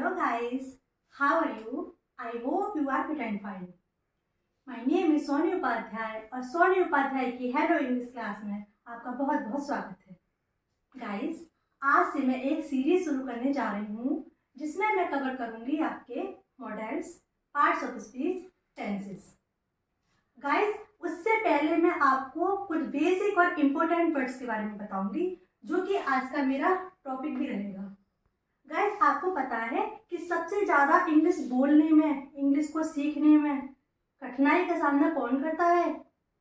Hello guys, how are you? I hope you are fit and fine. My name is Soni Upadhyay और सोनी उपाध्याय की hello English class में आपका बहुत बहुत स्वागत है। गाइस, आज से मैं एक सीरीज शुरू करने जा रही हूँ जिसमें मैं कवर करूँगी आपके models, parts of speech, tenses. Guys, उससे पहले मैं आपको कुछ बेसिक और इम्पोर्टेंट वर्ड्स के बारे में बताऊंगी जो कि आज का मेरा टॉपिक भी रहेगा। गाइस, आपको पता है कि सबसे ज़्यादा इंग्लिश बोलने में, इंग्लिश को सीखने में कठिनाई का सामना कौन करता है?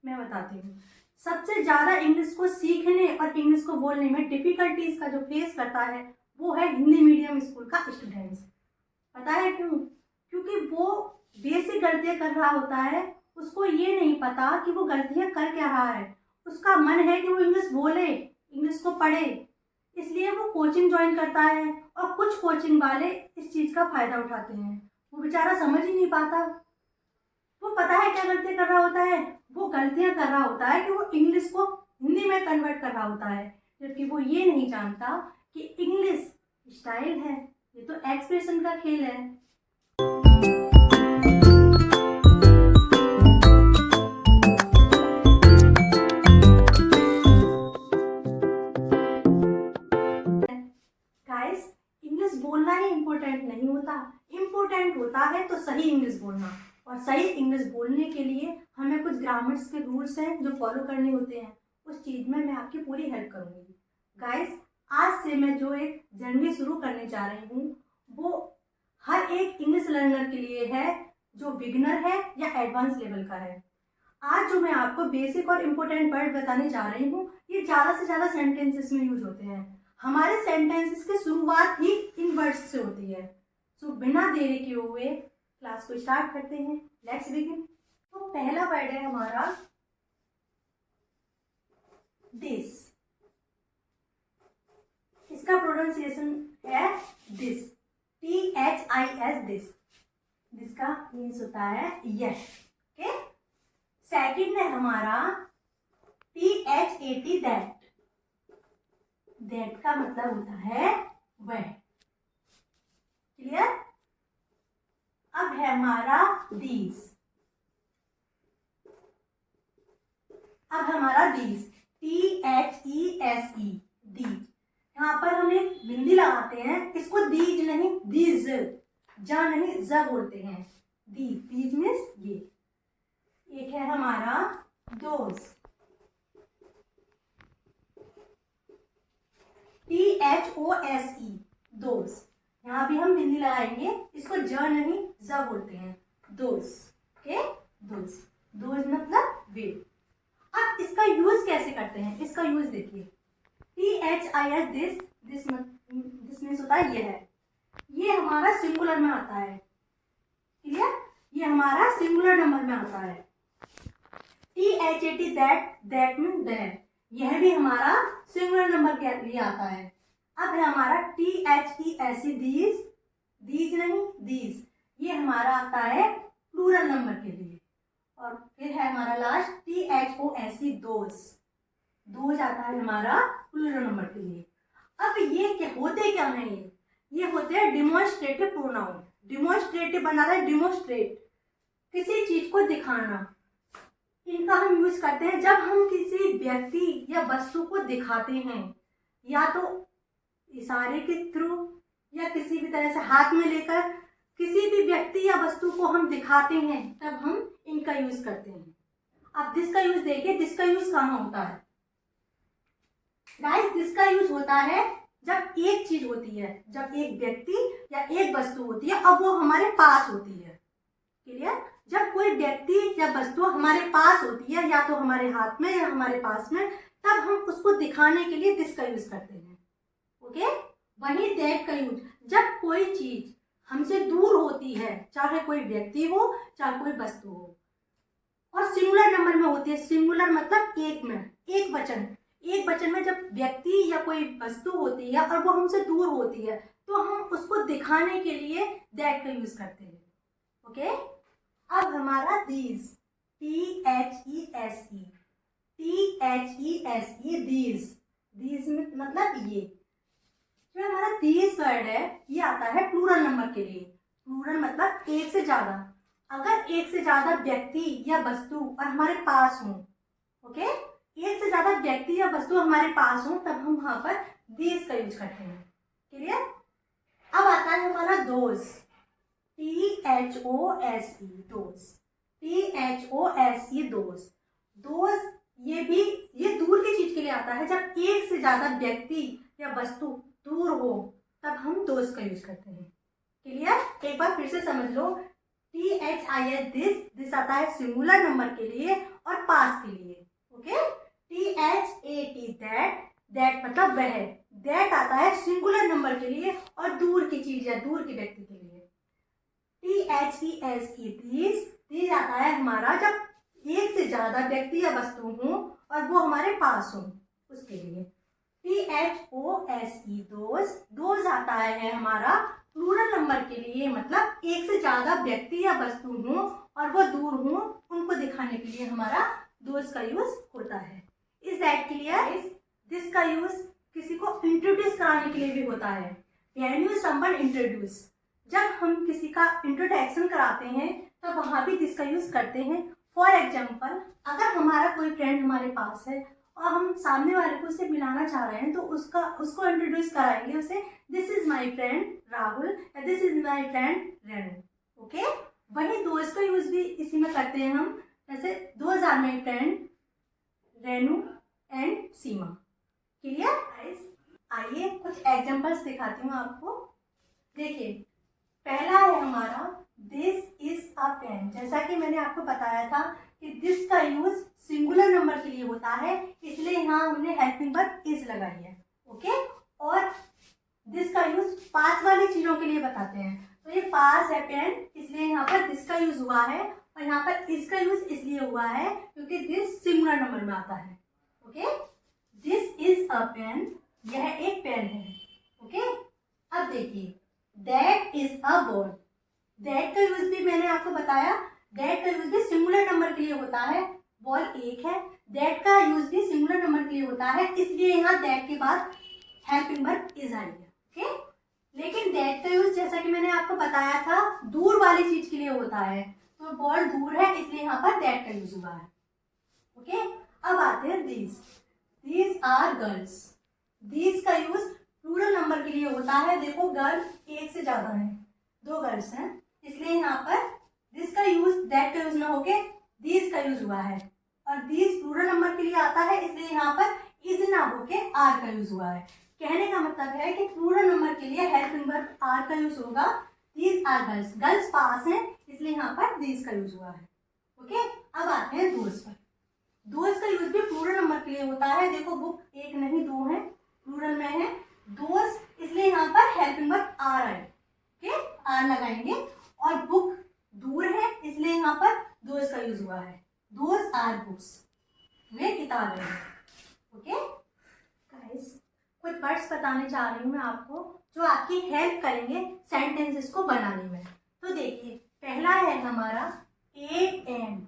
मैं बताती हूँ। सबसे ज़्यादा इंग्लिश को सीखने और इंग्लिश को बोलने में डिफ़िकल्टीज का जो फेस करता है वो है हिंदी मीडियम स्कूल का स्टूडेंट्स। पता है क्यों? क्योंकि वो बेसिक गलतियाँ कर रहा होता है, उसको ये नहीं पता कि वो गलतियाँ कर क्या रहा है। उसका मन है कि वो इंग्लिश बोले, इंग्लिश को पढ़े, इसलिए वो कोचिंग ज्वाइन करता है और कुछ कोचिंग वाले इस चीज़ का फ़ायदा उठाते हैं। वो बेचारा समझ ही नहीं पाता। वो पता है क्या गलतियाँ कर रहा होता है? वो गलतियाँ कर रहा होता है कि वो इंग्लिश को हिंदी में कन्वर्ट कर रहा होता है, जबकि वो ये नहीं जानता कि इंग्लिश स्टाइल है, ये तो एक्सप्रेशन का खेल है। गाइस, इंग्लिश बोलना ही इम्पोर्टेंट नहीं होता, इम्पोर्टेंट होता है तो सही इंग्लिश बोलना। और सही इंग्लिश बोलने के लिए हमें कुछ ग्रामर्स के रूल्स हैं जो फॉलो करने होते हैं। उस चीज़ में मैं आपकी पूरी हेल्प करूँगी। गाइस, आज से मैं जो एक जर्नी शुरू करने जा रही हूँ वो हर एक इंग्लिश लर्नर के लिए है जो बिगिनर है या एडवांस लेवल का है। आज जो मैं आपको बेसिक और इम्पोर्टेंट वर्ड बताने जा रही हूँ ये ज़्यादा से ज़्यादा सेंटेंसेस में यूज होते हैं। हमारे सेंटेंसेस की शुरुआत ही इन वर्ड्स से होती है। सो बिना देरी किए हुए क्लास को स्टार्ट करते हैं। Let's begin. तो पहला वर्ड है हमारा दिस। इसका प्रोनाउंसिएशन है दिस, THIS, दिस। जिसका मीन्स होता है यह। ओके। सेकंड है हमारा THAT, दैट। दैट का मतलब होता है वह। क्लियर? अब है हमारा दीज। अब हमारा दीज, THESE, दीज। यहाँ पर हम एक बिंदी लगाते हैं, इसको दीज नहीं दीज, जा नहीं ज बोलते हैं। दीज, दीज मीन्स ये। एक है हमारा दोज, THOSE, दोज। यहाँ भी हम बिंदी लगाएंगे, इसको ज नहीं ज बोलते हैं, दोज। Okay, those. दोज मतलब वे। अब इसका यूज कैसे करते हैं? इसका यूज देखिए, THIS, दिस। दिस मीन्स होता है यह। ये हमारा सिंगुलर में आता है। क्लियर? ये हमारा सिंगुलर नंबर में आता है। THAT, that. दैट मीन्स वह। यह भी हमारा सिंगुलर नंबर के लिए आता है। अब है हमारा THESE, दीज। दीज नहीं दीज, ये हमारा आता है प्लूरल नंबर के लिए। और फिर है हमारा लास्ट THOSE, दोज। दोज आता है हमारा प्लूरल नंबर के लिए। अब ये क्या होते क्या हैं? ये होते हैं डिमॉन्स्ट्रेटिव प्रोनाउन। डिमॉन्स्ट्रेटिव बना रहा है, डिमॉन्स्ट्रेट, किसी चीज को दिखाना। इनका हम यूज करते हैं जब हम किसी व्यक्ति या वस्तु को दिखाते हैं, या तो इशारे के थ्रू या किसी भी तरह से हाथ में लेकर किसी भी व्यक्ति या वस्तु को हम दिखाते हैं, तब हम इनका यूज करते हैं। अब दिस का यूज देखिए, दिस का यूज कहाँ होता है? गाइस, दिस का यूज होता है जब एक चीज होती है, जब एक व्यक्ति या एक वस्तु होती है और वो हमारे पास होती है। क्लियर? जब कोई व्यक्ति या वस्तु हमारे पास होती है, या तो हमारे हाथ में या हमारे पास में, तब हम उसको दिखाने के लिए दिस का यूज करते हैं। ओके? वही दैट का यूज जब कोई चीज हमसे दूर होती है, चाहे कोई व्यक्ति हो चाहे कोई वस्तु हो, और सिंगुलर नंबर में होती है। सिंगुलर मतलब एक में, एक वचन। एक वचन में जब व्यक्ति या कोई वस्तु होती है और वो हमसे दूर होती है, तो हम उसको दिखाने के लिए दैट का यूज करते हैं। ओके? अब हमारा दीज, THESE, दीज। दीज मतलब ये। जो हमारा दिस वर्ड है ये आता है प्लूरल नंबर के लिए। प्लूरल मतलब एक से ज्यादा। अगर एक से ज्यादा व्यक्ति या वस्तु और हमारे पास हो, ओके, एक से ज्यादा व्यक्ति या वस्तु हमारे पास हो तब हम वहां पर दिस का यूज करते हैं। क्लियर? अब आता है हमारा दोस्त, THOSE, दोस्त, THOSE, दोस्त। दोस्त ये दूर की चीज के लिए आता है। जब एक से ज्यादा व्यक्ति या वस्तु दूर हो तब हम दोस्त का यूज करते हैं। क्लियर? एक बार फिर से समझ लो, THIS, दिस आता है सिंगुलर नंबर के लिए और पास के लिए। ओके, THAT, दैट मतलब वह, दैट आता है सिंगुलर नंबर के लिए और दूर की चीज या दूर के व्यक्ति के लिए। THESE, दिस आता है हमारा जब एक से ज्यादा व्यक्ति या वस्तु हो और वो हमारे पास हो उसके लिए। THOSE, दोज आता है हमारा प्लूरल नंबर के लिए, मतलब एक से ज्यादा व्यक्ति या वस्तु हो और वो दूर हो उनको दिखाने के लिए हमारा दोज का यूज होता है। Is that clear? दिस का यूज किसी को इंट्रोड्यूस कराने के लिए भी होता है। When you someone introduce, जब हम किसी का इंट्रोडक्शन कराते हैं तब वहां भी दिस का यूज करते हैं। फॉर एग्जाम्पल, अगर हमारा कोई फ्रेंड हमारे पास है और हम सामने वाले को उससे मिलाना चाह रहे हैं तो उसको इंट्रोड्यूस कराएंगे उसे, this is my friend Rahul या this is my friend Renu. Okay, वही दोस्त का यूज भी इसी में करते हैं हम, जैसे those are my friend Renu and Seema. Clear guys? आइए कुछ एग्जांपल्स दिखाती हूँ आपको। देखिए, पहला है हमारा दिस इज अ पेन। जैसा कि मैंने आपको बताया था कि दिस का यूज सिंगुलर नंबर के लिए होता है, इसलिए यहाँ हमने हेल्पिंग वर्ब इज लगाई है। ओके, और दिस का यूज पास वाली चीजों के लिए बताते हैं। तो ये पास है पेन, इसलिए यहाँ पर दिस का यूज हुआ है, और यहाँ पर इसका यूज इसलिए हुआ है क्योंकि दिस सिंगुलर नंबर में आता है। Okay, this is a pen, यह एक पेन है। ओके, अब देखिए, that is a ball. That का यूज भी मैंने आपको बताया, दैट का यूज भी सिंगुलर नंबर के लिए होता है। बॉल एक है, दैट का यूज भी सिंगुलर नंबर के लिए होता है, इसलिए यहाँ दैट के बाद हेल्पिंग वर्ब इज आई है। ओके, लेकिन दैट का यूज जैसा कि मैंने आपको बताया था दूर वाली चीज के लिए होता है, तो बॉल दूर है इसलिए यहाँ पर दैट का यूज हुआ है। ओके, अब आते हैं दीज आर गर्ल्स। दीज का यूज प्लूरल नंबर के लिए होता है। देखो, गर्ल एक से ज्यादा है, दो गर्ल्स हैं, इसलिए यहाँ पर दिस का यूज दैट का यूज ना होके दीज का यूज हुआ है, और दीज प्लूरल नंबर के लिए आता है, इसलिए यहाँ पर इज ना होके आर का यूज हुआ है। कहने का मतलब है कि प्लूरल नंबर के लिए हेल्पिंग वर्ब आर का यूज होगा। दीज आर गर्ल्स, गर्ल्स पास हैं, इसलिए यहाँ पर दीज का यूज हुआ है। ओके, अब आते हैं दोस्त पर। दोस्त का यूज भी प्लूरल नंबर के लिए होता है। देखो, बुक एक नहीं दो है, प्लूरल में है दोस्त, इसलिए यहाँ पर हेल्पिंग वर्ब आर आए। ओके, आर लगाएंगे, और बुक दूर है इसलिए यहाँ पर दोस्त का यूज हुआ है। दोज आर बुक्स, वे किताबें हैं। ओके गाइस, कुछ वर्ड्स बताने चाह रही हूँ मैं आपको जो आपकी हेल्प करेंगे सेंटेंसेस को बनाने में। तो देखिए, पहला है हमारा एम।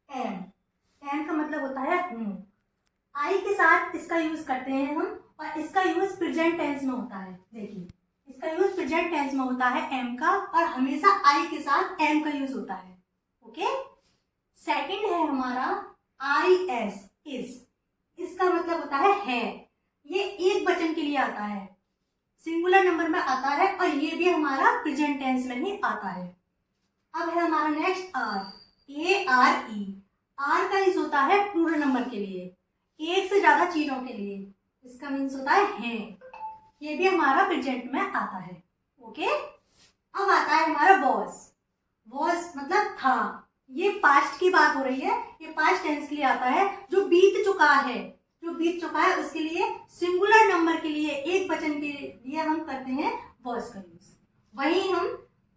एम का मतलब होता है हूँ। आई के साथ इसका यूज करते हैं हम, और इसका यूज प्रेजेंट टेंस में होता है। देखिए, इसका यूज प्रेजेंट टेंस में होता है एम का, और हमेशा आई के साथ एम का यूज होता है। ओके, सेकंड है हमारा IS, इज। इसका मतलब होता है। ये एक वचन के लिए आता है, सिंगुलर नंबर में आता है, और ये भी हमारा प्रेजेंट टेंस में ही आता है। अब है हमारा नेक्स्ट ARE। आर का यूज होता है प्लूरल नंबर के लिए, एक से ज्यादा चीजों के लिए, इसका मीन्स होता है। ये भी हमारा प्रेजेंट में आता है। ओके, अब आता है हमारा वॉज मतलब था। ये पास्ट की बात हो रही है, ये पास्ट टेंस के लिए आता है, जो बीत चुका है। जो बीत चुका है उसके लिए सिंगुलर नंबर के लिए, एक वचन के लिए हम करते हैं वॉज का यूज। वही हम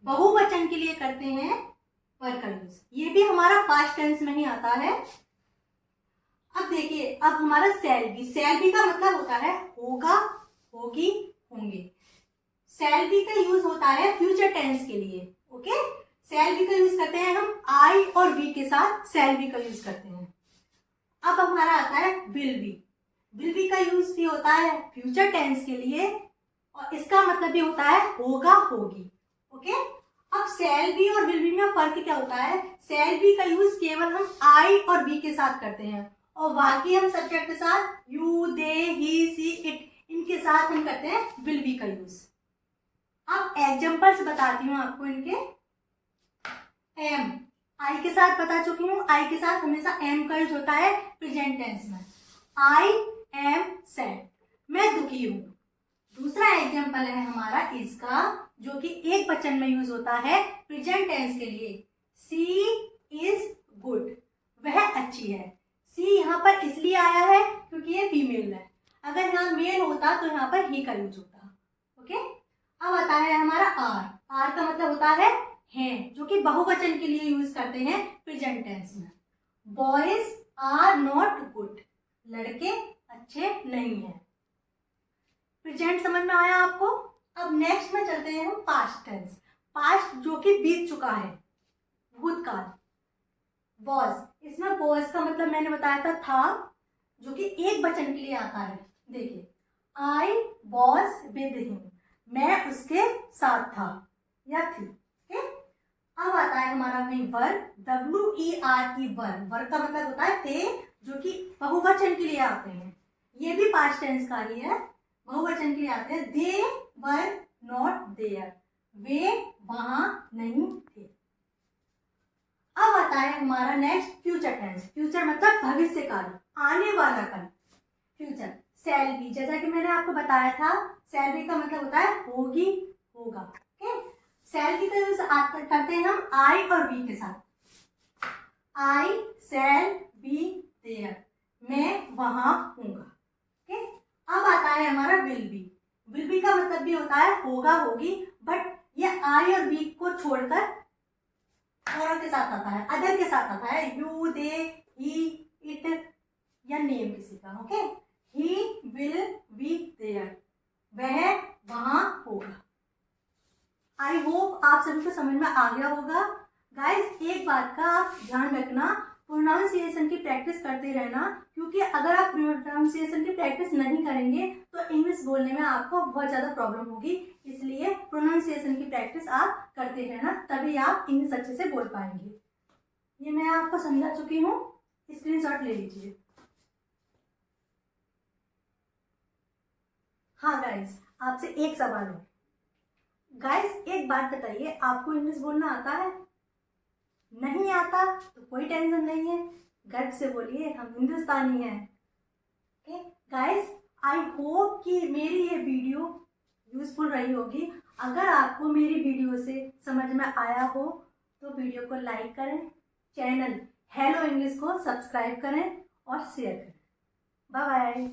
बहुवचन के लिए करते हैं वर का यूज। ये भी हमारा पास्ट टेंस में ही आता है। अब देखिए, अब हमारा शैल बी का मतलब होता है होगा, होगी, होंगे। शैल बी का यूज होता है फ्यूचर टेंस के लिए। ओके, शैल बी का यूज करते हैं हम आई और वी के साथ, शैल बी का यूज करते हैं। अब हमारा आता है विल बी। विल बी का यूज भी होता है फ्यूचर टेंस के लिए, और इसका मतलब भी होता है होगा, होगी। ओके, अब शैल बी और विल बी में फर्क क्या होता है? शैल बी का यूज केवल हम आई और बी के साथ करते हैं और बाकी हम सब्जेक्ट के साथ you, they, he, C, it इनके साथ हम करते हैं विल बी का यूज। अब एग्जांपल्स बताती हूँ आपको इनके। एम, आई के साथ बता चुकी हूँ, आई के साथ हमेशा एम का यूज होता है प्रेजेंट टेंस में। आई एम सैड, मैं दुखी हूँ। दूसरा एग्जांपल है हमारा इसका, जो कि एक वचन में यूज होता है प्रेजेंट टेंस के लिए। सी इज गुड, वह अच्छी है। सी यहाँ पर इसलिए आया है क्योंकि ये फीमेल है, अगर यहाँ मेल होता तो यहाँ पर ही का यूज होता। ओके, अब आता है हमारा आर। आर का मतलब होता है जो कि बहुवचन के लिए यूज करते हैं प्रेजेंट टेंस में। बॉयज आर नॉट गुड, लड़के अच्छे नहीं हैं। प्रेजेंट समझ में आया आपको? अब नेक्स्ट में चलते हैं हम पास्ट टेंस। पास्ट जो कि बीत चुका है, भूतकाल। वॉज, इसमें वॉज का मतलब मैंने बताया था जो कि एक वचन के लिए आता है। देखिए, आई वॉज विद हिम, मैं उसके साथ था या थी। अब आता है हमारा वही वर्ब, WERE, वर्ब। वर्ब का मतलब होता है थे, जो कि बहुवचन के लिए आते हैं। ये भी पास्ट टेंस का ही है, बहुवचन के लिए आते हैं। दे वर नॉट देयर, वे वहां नहीं थे। अब आता है हमारा नेक्स्ट फ्यूचर टेंस। फ्यूचर मतलब भविष्य काल, आने वाला काल। फ्यूचर शैल बी, जैसा कि मैंने आपको बताया था, शैल बी का मतलब होता है होगी, होगा। ओके, शैल बी का यूज करते हैं हम आई और बी के साथ। आई शैल बी देयर, मैं वहां हूँगा। ओके, अब आता है हमारा विल बी। विल बी का मतलब भी होता है होगा, होगी, बट ये आई और बी को छोड़कर औरों के साथ आता है, अदर के साथ आता है। यू, दे, ही, इट या नेम किसी का। Okay, he will be there, वह वहां होगा। आई होप आप सभी को समझ में आ गया होगा। गाइस, एक बात का आप ध्यान रखना, प्रोनाउंसिएशन की प्रैक्टिस करते रहना, क्योंकि अगर आप प्रोनाउंसिएशन की प्रैक्टिस नहीं करेंगे तो इंग्लिश बोलने में आपको बहुत ज़्यादा प्रॉब्लम होगी। इसलिए प्रोनाउंसिएशन की प्रैक्टिस आप करते रहना, तभी आप इंग्लिश अच्छे से बोल पाएंगे। ये मैं आपको समझा चुकी हूँ, स्क्रीनशॉट ले लीजिए। हाँ गाइस, आपसे एक सवाल है। गाइस, एक बात बताइए, आपको इंग्लिश बोलना आता है? नहीं आता तो कोई टेंशन नहीं है, गर्व से बोलिए हम हिंदुस्तानी हैं। ओके गाइस, आई होप कि मेरी ये वीडियो यूजफुल रही होगी। अगर आपको मेरी वीडियो से समझ में आया हो तो वीडियो को लाइक करें, चैनल हेलो इंग्लिश को सब्सक्राइब करें और शेयर करें। Bye bye.